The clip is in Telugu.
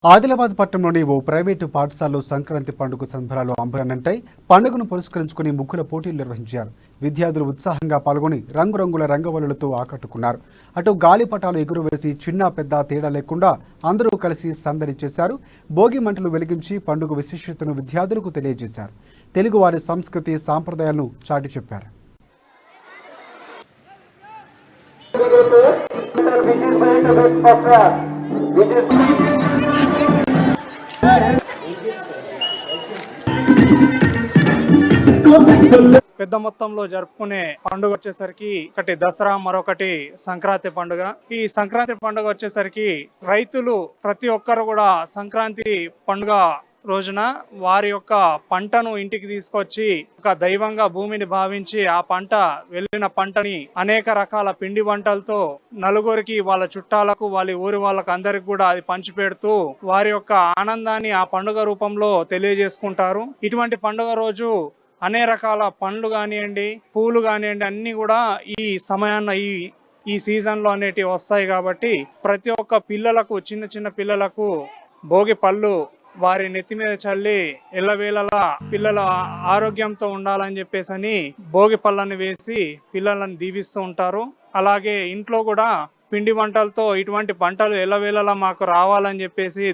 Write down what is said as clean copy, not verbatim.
ఆదిలాబాద్ పట్టణంలోని ఓ ప్రైవేటు పాఠశాలలో సంక్రాంతి పండుగ సంబరాలు అంబరాన్నంటాయి. పండుగను పురస్కరించుకుని ముగ్గుల పోటీలు నిర్వహించారు. విద్యార్థులు ఉత్సాహంగా పాల్గొని రంగురంగుల రంగవల్లులతో ఆకట్టుకున్నారు. అటు గాలిపటాలు ఎగురవేసి చిన్న పెద్ద తేడా లేకుండా అందరూ కలిసి సందడి చేశారు. భోగి మంటలు వెలిగించి పండుగ విశిష్టతను విద్యార్థులకు తెలియజేశారు. తెలుగువారి సంస్కృతి సాంప్రదాయాలను చాటి చెప్పారు. పెద్ద మొత్తంలో జరుపుకునే పండుగ వచ్చేసరికి ఒకటి దసరా, మరొకటి సంక్రాంతి పండుగ. ఈ సంక్రాంతి పండుగ వచ్చేసరికి రైతులు ప్రతి ఒక్కరు కూడా సంక్రాంతి పండుగ రోజున వారి యొక్క పంటను ఇంటికి తీసుకొచ్చి ఒక దైవంగా భూమిని భావించి ఆ పంట వెళ్ళిన పంటని అనేక రకాల పిండి వంటలతో నలుగురికి, వాళ్ళ చుట్టాలకు, వాళ్ళ ఊరి వాళ్ళకు అందరికి కూడా అది పంచిపెడుతూ వారి యొక్క ఆనందాన్ని ఆ పండుగ రూపంలో తెలియజేసుకుంటారు. ఇటువంటి పండుగ రోజు అనేక రకాల పండ్లు కానివ్వండి, పూలు కానివ్వండి, అన్ని కూడా ఈ సమయాన్న ఈ సీజన్లో అనేటివి వస్తాయి. కాబట్టి ప్రతి ఒక్క పిల్లలకు, చిన్న చిన్న పిల్లలకు భోగి పళ్ళు వారి నెత్తి మీద చల్లి ఎల్లవేళలా పిల్లల ఆరోగ్యంతో ఉండాలని చెప్పేసి భోగి పళ్ళని వేసి పిల్లలను దీవిస్తూ ఉంటారు. అలాగే ఇంట్లో కూడా పిండి వంటలతో ఇటువంటి పంటలు ఎల్లవేళలా మాకు రావాలని చెప్పేసి